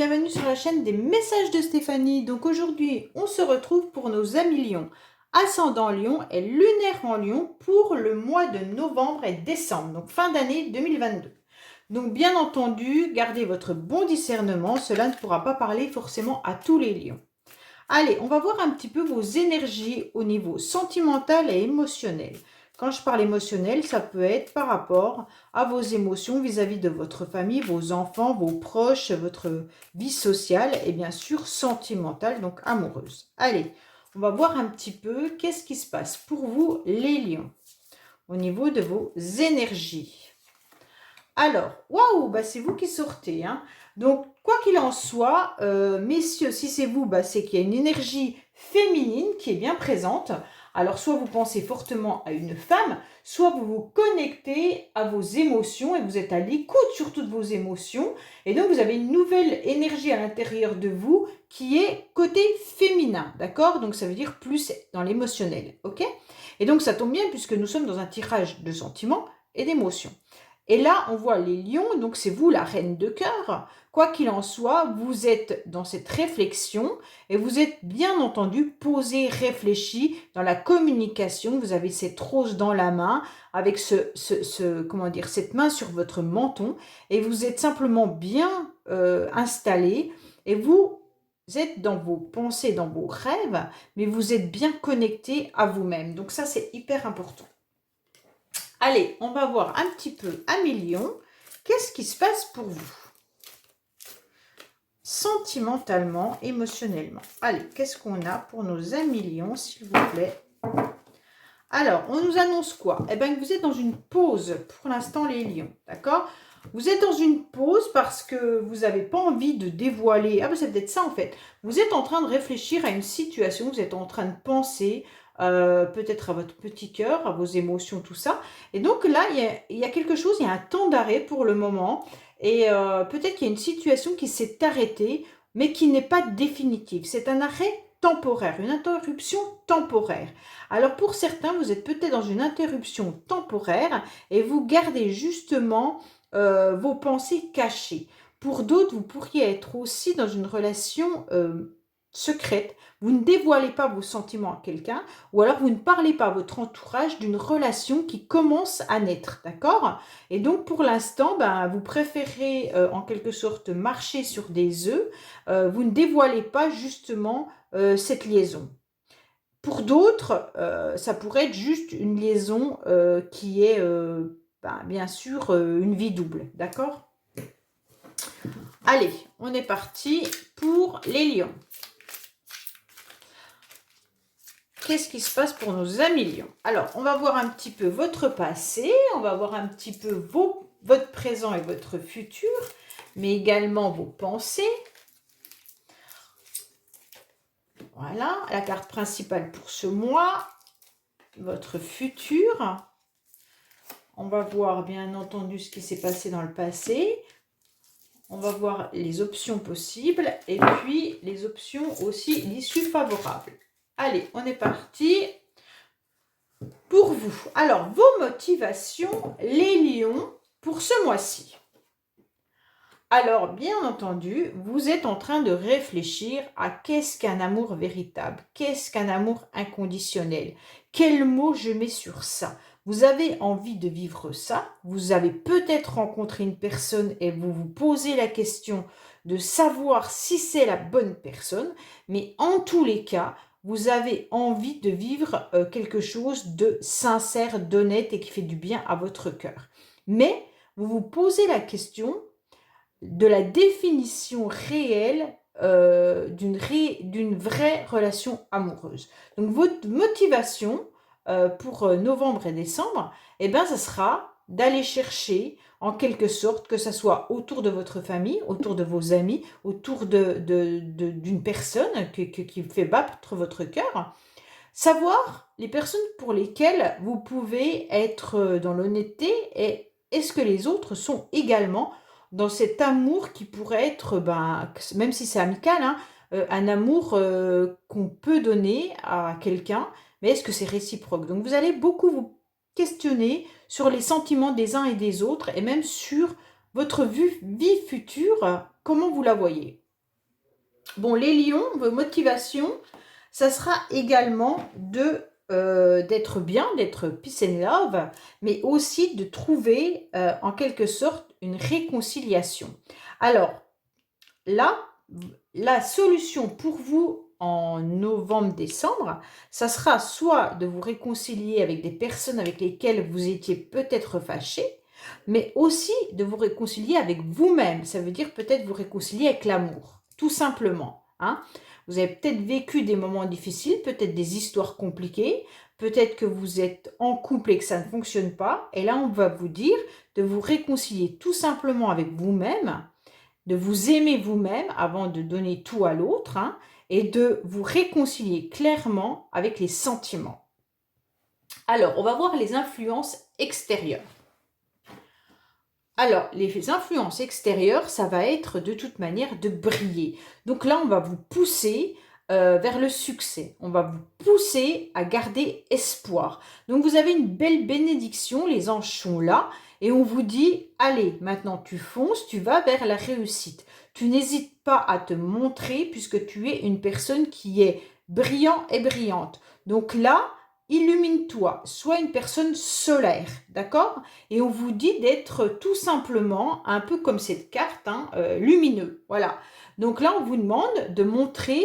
bienvenue sur la chaîne des messages de Stéphanie. Donc aujourd'hui, on se retrouve pour nos amis Lion. Ascendant Lion et lunaire en Lion pour le mois de novembre et décembre, donc fin d'année 2022. Donc bien entendu, gardez votre bon discernement, cela ne pourra pas parler forcément à tous les lions. Allez, on va voir un petit peu vos énergies au niveau sentimental et émotionnel. Quand je parle émotionnel, ça peut être par rapport à vos émotions vis-à-vis de votre famille, vos enfants, vos proches, votre vie sociale et bien sûr sentimentale, donc amoureuse. Allez, on va voir un petit peu qu'est-ce qui se passe pour vous les lions au niveau de vos énergies. Alors, waouh, bah c'est vous qui sortez, hein. Donc, quoi qu'il en soit, messieurs, si c'est vous, bah, c'est qu'il y a une énergie féminine qui est bien présente. Alors, soit vous pensez fortement à une femme, soit vous vous connectez à vos émotions et vous êtes à l'écoute surtout de vos émotions. Et donc, vous avez une nouvelle énergie à l'intérieur de vous qui est côté féminin, d'accord? Donc, ça veut dire plus dans l'émotionnel, ok? Et donc, ça tombe bien puisque nous sommes dans un tirage de sentiments et d'émotions. Et là, on voit les lions, donc c'est vous la reine de cœur. Quoi qu'il en soit, vous êtes dans cette réflexion et vous êtes bien entendu posé, réfléchi dans la communication. Vous avez cette rose dans la main avec comment dire, cette main sur votre menton et vous êtes simplement bien installé et vous êtes dans vos pensées, dans vos rêves, mais vous êtes bien connecté à vous-même. Donc ça, c'est hyper important. Allez, on va voir un petit peu amis lions. Qu'est-ce qui se passe pour vous? Sentimentalement, émotionnellement. Allez, qu'est-ce qu'on a pour nos amis lions, s'il vous plaît? Alors, on nous annonce quoi? Eh bien, que vous êtes dans une pause pour l'instant, les lions, d'accord? Vous êtes dans une pause parce que vous n'avez pas envie de dévoiler. Ah, ben c'est peut-être ça, en fait. Vous êtes en train de réfléchir à une situation, vous êtes en train de penser peut-être à votre petit cœur, à vos émotions, tout ça. Et donc là, il y a quelque chose, il y a un temps d'arrêt pour le moment. Et peut-être qu'il y a une situation qui s'est arrêtée, mais qui n'est pas définitive. C'est un arrêt temporaire, une interruption temporaire. Alors pour certains, vous êtes peut-être dans une interruption temporaire et vous gardez justement vos pensées cachées. Pour d'autres, vous pourriez être aussi dans une relation secrète. Vous ne dévoilez pas vos sentiments à quelqu'un ou alors vous ne parlez pas à votre entourage d'une relation qui commence à naître, d'accord? Et donc pour l'instant, ben, vous préférez en quelque sorte marcher sur des œufs. Vous ne dévoilez pas justement cette liaison. Pour d'autres, ça pourrait être juste une liaison qui est ben, bien sûr une vie double, d'accord? Allez, on est parti pour les lions. Qu'est-ce qui se passe pour nos amis lions? Alors, on va voir un petit peu votre passé, on va voir un petit peu votre présent et votre futur, mais également vos pensées. Voilà, la carte principale pour ce mois, votre futur. On va voir bien entendu ce qui s'est passé dans le passé. On va voir les options possibles et puis les options aussi, l'issue favorable. Allez, on est parti pour vous. Alors, vos motivations, les lions, pour ce mois-ci. Alors, bien entendu, vous êtes en train de réfléchir à qu'est-ce qu'un amour véritable, qu'est-ce qu'un amour inconditionnel, quel mot je mets sur ça. Vous avez envie de vivre ça, vous avez peut-être rencontré une personne et vous vous posez la question de savoir si c'est la bonne personne, mais en tous les cas, vous avez envie de vivre quelque chose de sincère, d'honnête et qui fait du bien à votre cœur. Mais vous vous posez la question de la définition réelle d'une vraie relation amoureuse. Donc votre motivation pour novembre et décembre, eh ben, ça sera d'aller chercher en quelque sorte, que ce soit autour de votre famille, autour de vos amis, autour d'une personne qui fait battre votre cœur, savoir les personnes pour lesquelles vous pouvez être dans l'honnêteté et est-ce que les autres sont également dans cet amour qui pourrait être, ben, même si c'est amical, hein, un amour qu'on peut donner à quelqu'un, mais est-ce que c'est réciproque? Donc vous allez beaucoup vous questionner sur les sentiments des uns et des autres, et même sur votre vie future, comment vous la voyez. Bon, les lions, vos motivations, ça sera également d'être bien, d'être peace and love, mais aussi de trouver en quelque sorte une réconciliation. Alors là, la solution pour vous en novembre-décembre, ça sera soit de vous réconcilier avec des personnes avec lesquelles vous étiez peut-être fâché, mais aussi de vous réconcilier avec vous-même. Ça veut dire peut-être vous réconcilier avec l'amour, tout simplement. Hein. Vous avez peut-être vécu des moments difficiles, peut-être des histoires compliquées, peut-être que vous êtes en couple et que ça ne fonctionne pas. Et là, on va vous dire de vous réconcilier tout simplement avec vous-même, de vous aimer vous-même avant de donner tout à l'autre, hein, et de vous réconcilier clairement avec les sentiments. Alors, on va voir les influences extérieures. Alors, les influences extérieures, ça va être de toute manière de briller. Donc là, on va vous pousser vers le succès. On va vous pousser à garder espoir. Donc vous avez une belle bénédiction, les anges sont là, et on vous dit, allez, maintenant tu fonces, tu vas vers la réussite. Tu n'hésites pas à te montrer puisque tu es une personne qui est brillant et brillante. Donc là, illumine-toi, sois une personne solaire, d'accord? Et on vous dit d'être tout simplement, un peu comme cette carte, hein, lumineux, voilà. Donc là, on vous demande de montrer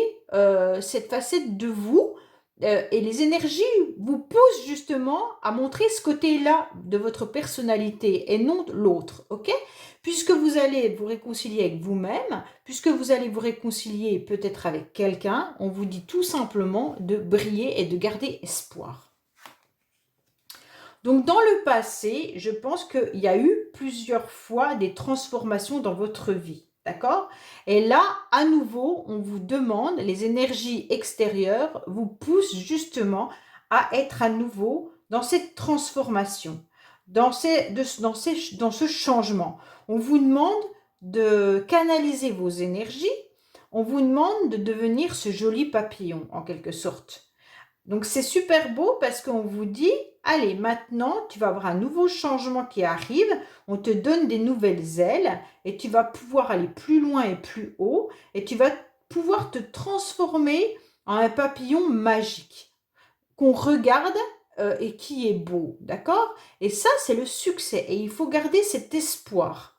cette facette de vous et les énergies vous poussent justement à montrer ce côté-là de votre personnalité et non l'autre, ok? Puisque vous allez vous réconcilier avec vous-même, puisque vous allez vous réconcilier peut-être avec quelqu'un, on vous dit tout simplement de briller et de garder espoir. Donc, dans le passé, je pense qu'il y a eu plusieurs fois des transformations dans votre vie. D'accord? Et là, à nouveau, on vous demande, les énergies extérieures vous poussent justement à être à nouveau dans cette transformation, dans ce changement. On vous demande de canaliser vos énergies, on vous demande de devenir ce joli papillon, en quelque sorte. Donc, c'est super beau parce qu'on vous dit, allez, maintenant, tu vas avoir un nouveau changement qui arrive, on te donne des nouvelles ailes et tu vas pouvoir aller plus loin et plus haut et tu vas pouvoir te transformer en un papillon magique qu'on regarde et qui est beau, d'accord? Et ça, c'est le succès et il faut garder cet espoir.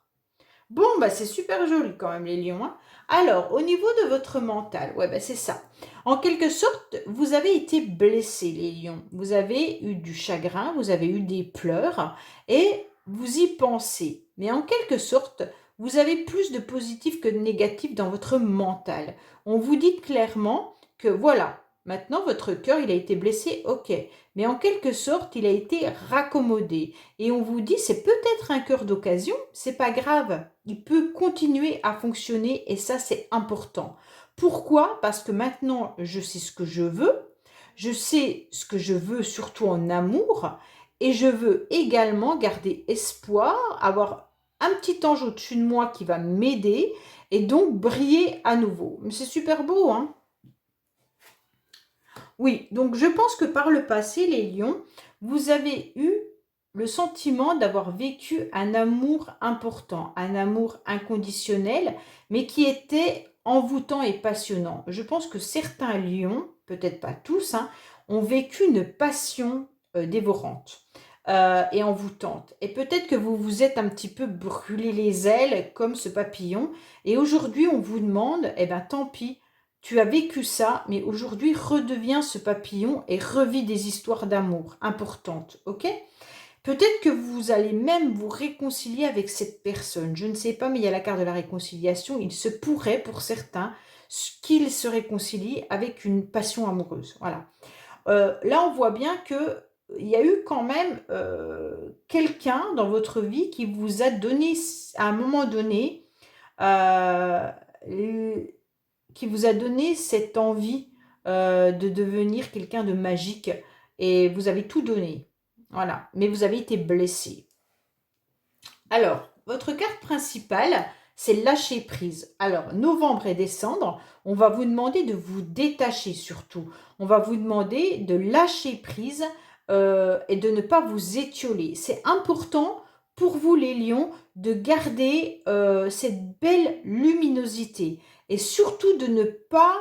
Bon, bah c'est super joli quand même les lions. Hein. Alors, au niveau de votre mental, ouais, bah c'est ça. En quelque sorte, vous avez été blessés les lions. Vous avez eu du chagrin, vous avez eu des pleurs et vous y pensez. Mais en quelque sorte, vous avez plus de positif que de négatif dans votre mental. On vous dit clairement que voilà, maintenant votre cœur, il a été blessé, ok. Mais en quelque sorte, il a été raccommodé. Et on vous dit, c'est peut-être un cœur d'occasion, c'est pas grave. Il peut continuer à fonctionner et ça, c'est important. Pourquoi? Parce que maintenant, je sais ce que je sais ce que je veux surtout en amour et je veux également garder espoir, avoir un petit ange au-dessus de moi qui va m'aider et donc briller à nouveau. Mais c'est super beau, hein? Oui, donc je pense que par le passé, les lions, vous avez eu le sentiment d'avoir vécu un amour important, un amour inconditionnel, mais qui était envoûtant et passionnant. Je pense que certains lions, peut-être pas tous, hein, ont vécu une passion dévorante et envoûtante. Et peut-être que vous vous êtes un petit peu brûlé les ailes comme ce papillon. Et aujourd'hui, on vous demande, eh bien tant pis, tu as vécu ça, mais aujourd'hui, redeviens ce papillon et revis des histoires d'amour importantes, ok? Peut-être que vous allez même vous réconcilier avec cette personne. Je ne sais pas, mais il y a la carte de la réconciliation. Il se pourrait pour certains qu'ils se réconcilient avec une passion amoureuse. Voilà. Là, on voit bien que il y a eu quand même quelqu'un dans votre vie qui vous a donné, à un moment donné, euh, qui vous a donné cette envie de devenir quelqu'un de magique et vous avez tout donné. Voilà, mais vous avez été blessé. Alors, votre carte principale, c'est lâcher prise. Alors, novembre et décembre, on va vous demander de vous détacher surtout. On va vous demander de lâcher prise et de ne pas vous étioler. C'est important pour vous les lions de garder cette belle luminosité et surtout de ne pas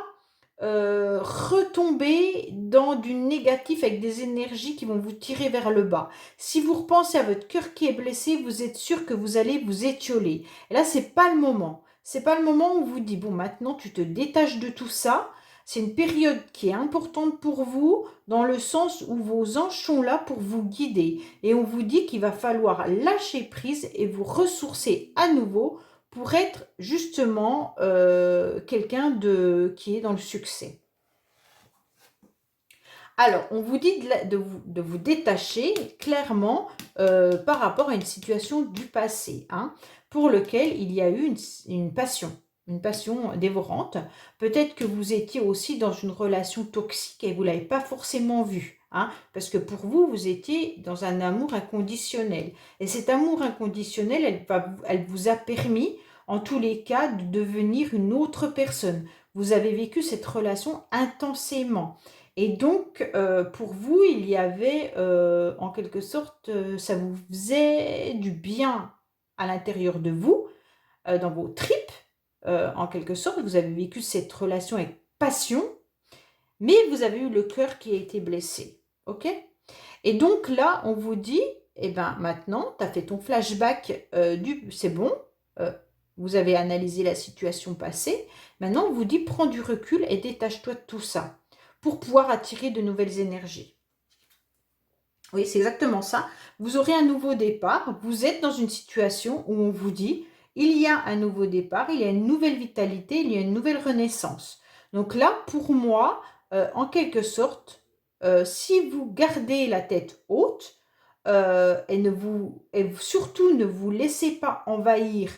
retomber dans du négatif avec des énergies qui vont vous tirer vers le bas. Si vous repensez à votre cœur qui est blessé, vous êtes sûr que vous allez vous étioler. Et là, c'est pas le moment. C'est pas le moment où vous dit bon, maintenant tu te détaches de tout ça. C'est une période qui est importante pour vous dans le sens où vos anges sont là pour vous guider. Et on vous dit qu'il va falloir lâcher prise et vous ressourcer à nouveau pour être justement quelqu'un qui est dans le succès. Alors, on vous dit de vous détacher clairement par rapport à une situation du passé, hein, pour lequel il y a eu une passion dévorante. Peut-être que vous étiez aussi dans une relation toxique et vous ne l'avez pas forcément vu. Hein, parce que pour vous, vous étiez dans un amour inconditionnel. Et cet amour inconditionnel, elle vous a permis, en tous les cas, de devenir une autre personne. Vous avez vécu cette relation intensément. Et donc, pour vous, il y avait, en quelque sorte, ça vous faisait du bien à l'intérieur de vous, dans vos tripes, en quelque sorte. Vous avez vécu cette relation avec passion, mais vous avez eu le cœur qui a été blessé. Ok? Et donc là, on vous dit, eh ben maintenant, tu as fait ton flashback c'est bon, vous avez analysé la situation passée. Maintenant, on vous dit, prends du recul et détache-toi de tout ça pour pouvoir attirer de nouvelles énergies. Oui, c'est exactement ça. Vous aurez un nouveau départ. Vous êtes dans une situation où on vous dit, il y a un nouveau départ, il y a une nouvelle vitalité, il y a une nouvelle renaissance. Donc là, pour moi, en quelque sorte, si vous gardez la tête haute et surtout ne vous laissez pas envahir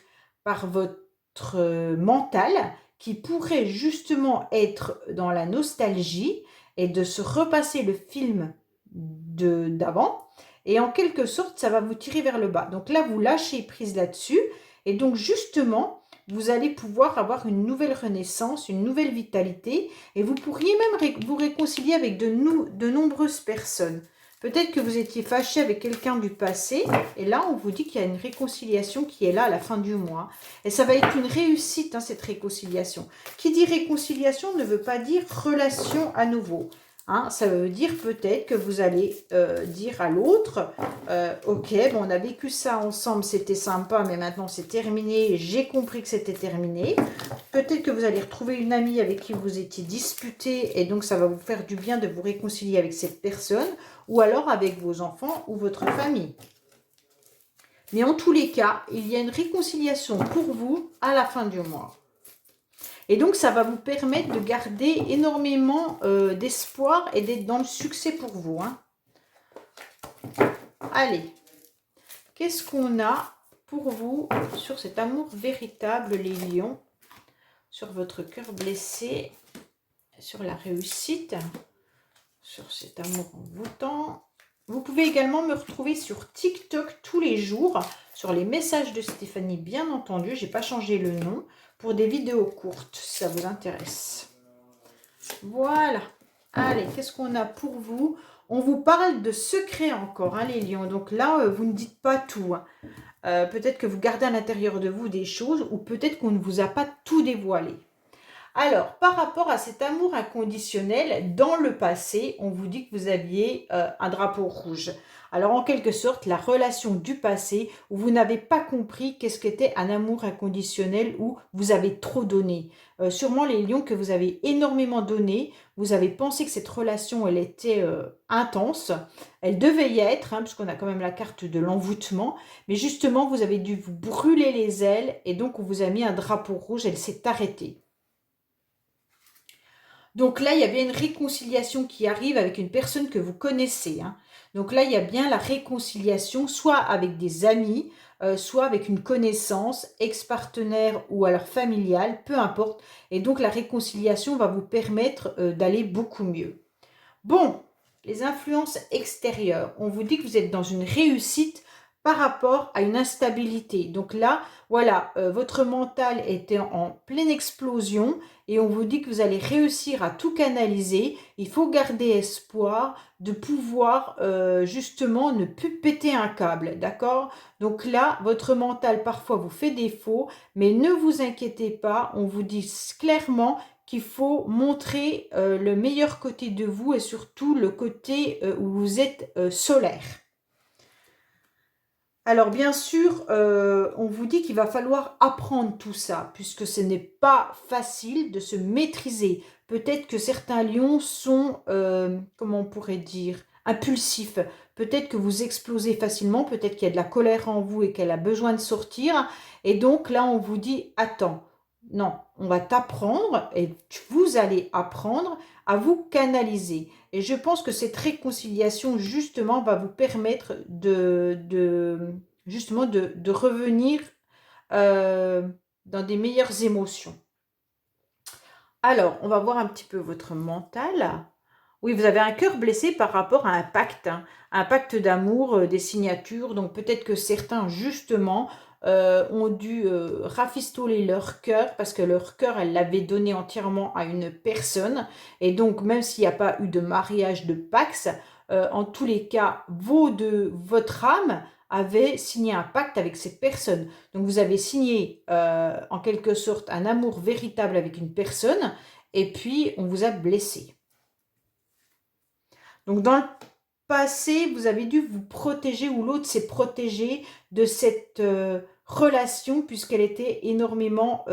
par votre mental qui pourrait justement être dans la nostalgie et de se repasser le film d'avant, et en quelque sorte, ça va vous tirer vers le bas. Donc là, vous lâchez prise là-dessus, et donc justement, vous allez pouvoir avoir une nouvelle renaissance, une nouvelle vitalité, et vous pourriez même vous réconcilier avec de nombreuses personnes. Peut-être que vous étiez fâché avec quelqu'un du passé, et là, on vous dit qu'il y a une réconciliation qui est là à la fin du mois. Et ça va être une réussite, hein, cette réconciliation. Qui dit réconciliation ne veut pas dire relation à nouveau. Hein, ça veut dire peut-être que vous allez dire à l'autre, ok, bon, on a vécu ça ensemble, c'était sympa, mais maintenant c'est terminé, j'ai compris que c'était terminé. Peut-être que vous allez retrouver une amie avec qui vous étiez disputé, et donc ça va vous faire du bien de vous réconcilier avec cette personne, ou alors avec vos enfants ou votre famille. Mais en tous les cas, il y a une réconciliation pour vous à la fin du mois. Et donc, ça va vous permettre de garder énormément d'espoir et d'être dans le succès pour vous. Hein. Allez, qu'est-ce qu'on a pour vous sur cet amour véritable, les lions, sur votre cœur blessé, sur la réussite, sur cet amour envoûtant. Vous pouvez également me retrouver sur TikTok tous les jours, sur les messages de Stéphanie, bien entendu. Je n'ai pas changé le nom, pour des vidéos courtes, si ça vous intéresse. Voilà. Allez, qu'est-ce qu'on a pour vous? On vous parle de secrets encore, hein, les lions. Donc là, vous ne dites pas tout. Hein. Peut-être que vous gardez à l'intérieur de vous des choses, ou peut-être qu'on ne vous a pas tout dévoilé. Alors, par rapport à cet amour inconditionnel, dans le passé, on vous dit que vous aviez un drapeau rouge. Alors, en quelque sorte, la relation du passé où vous n'avez pas compris qu'est-ce qu'était un amour inconditionnel, où vous avez trop donné. Sûrement, les lions, que vous avez énormément donné, vous avez pensé que cette relation, elle était intense. Elle devait y être, hein, puisqu'on a quand même la carte de l'envoûtement. Mais justement, vous avez dû vous brûler les ailes et donc on vous a mis un drapeau rouge, elle s'est arrêtée. Donc là, il y a bien une réconciliation qui arrive avec une personne que vous connaissez. Hein. Donc là, il y a bien la réconciliation, soit avec des amis, soit avec une connaissance, ex-partenaire ou alors familiale, peu importe. Et donc la réconciliation va vous permettre d'aller beaucoup mieux. Bon, les influences extérieures. On vous dit que vous êtes dans une réussite par rapport à une instabilité. Donc là, voilà, votre mental était en pleine explosion et on vous dit que vous allez réussir à tout canaliser. Il faut garder espoir de pouvoir justement ne plus péter un câble, d'accord? Donc là, votre mental parfois vous fait défaut, mais ne vous inquiétez pas, on vous dit clairement qu'il faut montrer le meilleur côté de vous et surtout le côté où vous êtes solaire. Alors bien sûr, on vous dit qu'il va falloir apprendre tout ça, puisque ce n'est pas facile de se maîtriser. Peut-être que certains lions sont, comment on pourrait dire, impulsifs. Peut-être que vous explosez facilement, peut-être qu'il y a de la colère en vous et qu'elle a besoin de sortir. Et donc là, on vous dit, attends, non, on va t'apprendre et vous allez apprendre à vous canaliser. Et je pense que cette réconciliation, justement, va vous permettre justement de revenir euh, dans des meilleures émotions. Alors, on va voir un petit peu votre mental. Oui, vous avez un cœur blessé par rapport à un pacte d'amour, des signatures. Donc peut-être que certains, justement, ont dû rafistoler leur cœur parce que leur cœur, elle l'avait donné entièrement à une personne. Et donc, même s'il n'y a pas eu de mariage de Pax, en tous les cas, votre âme avait signé un pacte avec cette personne. Donc, vous avez signé en quelque sorte un amour véritable avec une personne et puis on vous a blessé. Donc, dans le passé, vous avez dû vous protéger ou l'autre s'est protégé de cette relation puisqu'elle était énormément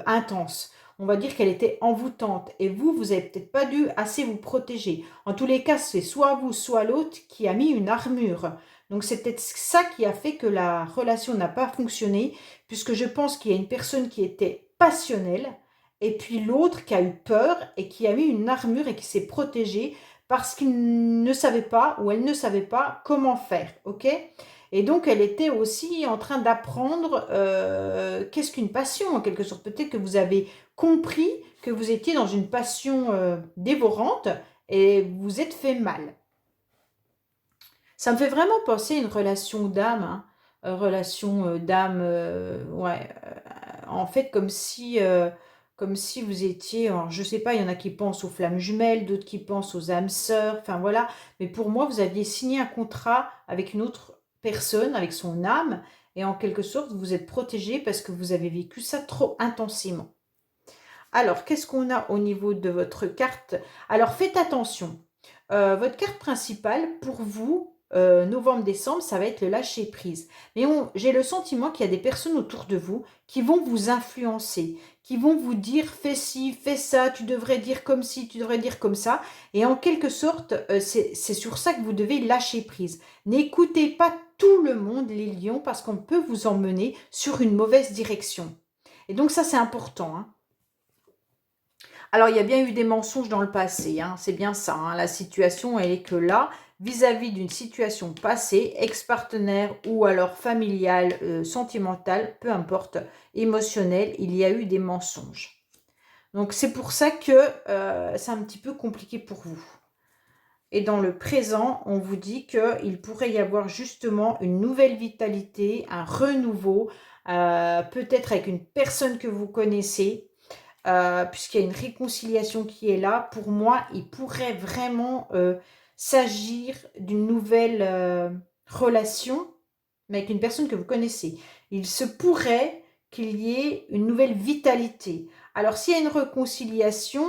intense. On va dire qu'elle était envoûtante. Et vous n'avez peut-être pas dû assez vous protéger. En tous les cas, c'est soit vous, soit l'autre qui a mis une armure. Donc, c'est peut-être ça qui a fait que la relation n'a pas fonctionné, puisque je pense qu'il y a une personne qui était passionnelle, et puis l'autre qui a eu peur et qui a mis une armure et qui s'est protégée parce qu'il ne savait pas ou elle ne savait pas comment faire. Ok? Et donc, elle était aussi en train d'apprendre qu'est-ce qu'une passion, en quelque sorte. Peut-être que vous avez compris que vous étiez dans une passion dévorante et vous vous êtes fait mal. Ça me fait vraiment penser à une relation d'âme, hein. Relation d'âme, ouais. En fait, comme si vous étiez, alors, je sais pas, il y en a qui pensent aux flammes jumelles, d'autres qui pensent aux âmes sœurs, enfin voilà. Mais pour moi, vous aviez signé un contrat avec une autre personne, avec son âme, et en quelque sorte, vous êtes protégé parce que vous avez vécu ça trop intensément. Alors, qu'est-ce qu'on a au niveau de votre carte? Alors, faites attention. Votre carte principale, pour vous, novembre-décembre, ça va être le lâcher-prise. Mais j'ai le sentiment qu'il y a des personnes autour de vous qui vont vous influencer, qui vont vous dire fais ci, fais ça, tu devrais dire comme ci, tu devrais dire comme ça. Et en quelque sorte, c'est sur ça que vous devez lâcher prise. N'écoutez pas tout le monde, les lions, parce qu'on peut vous emmener sur une mauvaise direction. Et donc ça, c'est important, hein. Alors, il y a bien eu des mensonges dans le passé, hein, c'est bien ça, hein. La situation, elle est que là, vis-à-vis d'une situation passée, ex-partenaire ou alors familiale, sentimentale, peu importe, émotionnelle, il y a eu des mensonges. Donc, c'est pour ça que c'est un petit peu compliqué pour vous. Et dans le présent, on vous dit qu'il pourrait y avoir justement une nouvelle vitalité, un renouveau, peut-être avec une personne que vous connaissez, puisqu'il y a une réconciliation qui est là. Pour moi, il pourrait vraiment s'agir d'une nouvelle relation, mais avec une personne que vous connaissez. Il se pourrait qu'il y ait une nouvelle vitalité. Alors, s'il y a une réconciliation,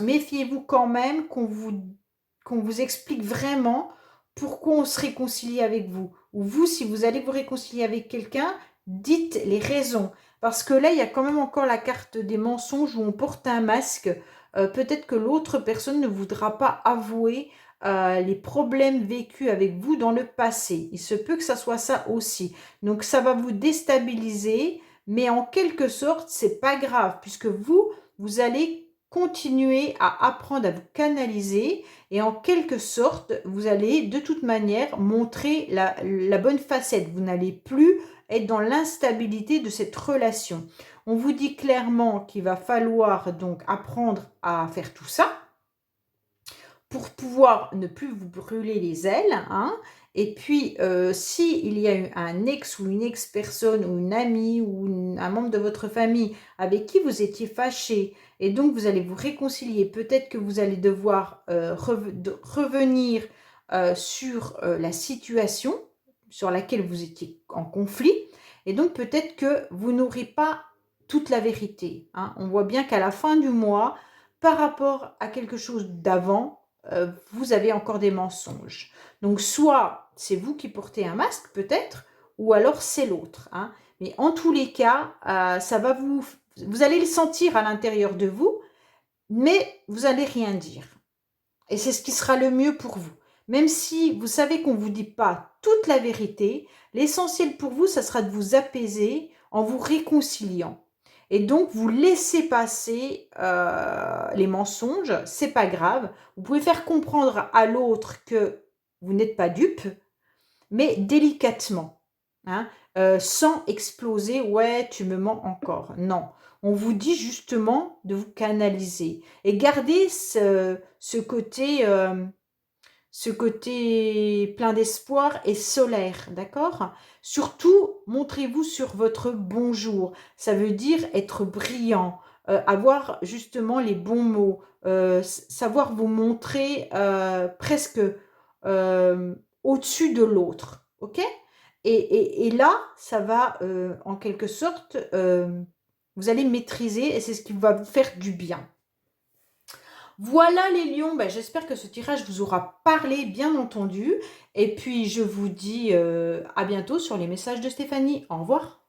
méfiez-vous quand même qu'on vous explique vraiment pourquoi on se réconcilie avec vous. Ou vous, si vous allez vous réconcilier avec quelqu'un, dites les raisons. Parce que là, il y a quand même encore la carte des mensonges où on porte un masque. Peut-être que l'autre personne ne voudra pas avouer les problèmes vécus avec vous dans le passé. Il se peut que ça soit ça aussi. Donc, ça va vous déstabiliser, mais en quelque sorte, c'est pas grave, puisque vous allez continuer à apprendre à vous canaliser et en quelque sorte, vous allez de toute manière montrer la bonne facette. Vous n'allez plus être dans l'instabilité de cette relation. On vous dit clairement qu'il va falloir donc apprendre à faire tout ça pour pouvoir ne plus vous brûler les ailes, hein, Et puis, si il y a eu un ex ou une ex-personne ou une amie ou un membre de votre famille avec qui vous étiez fâché et donc vous allez vous réconcilier, peut-être que vous allez devoir revenir sur la situation sur laquelle vous étiez en conflit et donc peut-être que vous n'aurez pas toute la vérité, hein. On voit bien qu'à la fin du mois, par rapport à quelque chose d'avant, vous avez encore des mensonges. Donc soit c'est vous qui portez un masque peut-être, ou alors c'est l'autre, hein. Mais en tous les cas, ça va vous allez le sentir à l'intérieur de vous, mais vous allez rien dire. Et c'est ce qui sera le mieux pour vous. Même si vous savez qu'on ne vous dit pas toute la vérité, l'essentiel pour vous, ça sera de vous apaiser en vous réconciliant. Et donc, vous laissez passer les mensonges, c'est pas grave. Vous pouvez faire comprendre à l'autre que vous n'êtes pas dupe, mais délicatement, hein, sans exploser, ouais, tu me mens encore. Non, on vous dit justement de vous canaliser et garder ce côté plein d'espoir et solaire, d'accord? Surtout, montrez-vous sur votre bonjour. Ça veut dire être brillant, avoir justement les bons mots, savoir vous montrer presque au-dessus de l'autre, ok? Et là, ça va en quelque sorte, vous allez maîtriser et c'est ce qui va vous faire du bien. Voilà les lions, ben, j'espère que ce tirage vous aura parlé, bien entendu. Et puis, je vous dis à bientôt sur les messages de Stéphanie. Au revoir.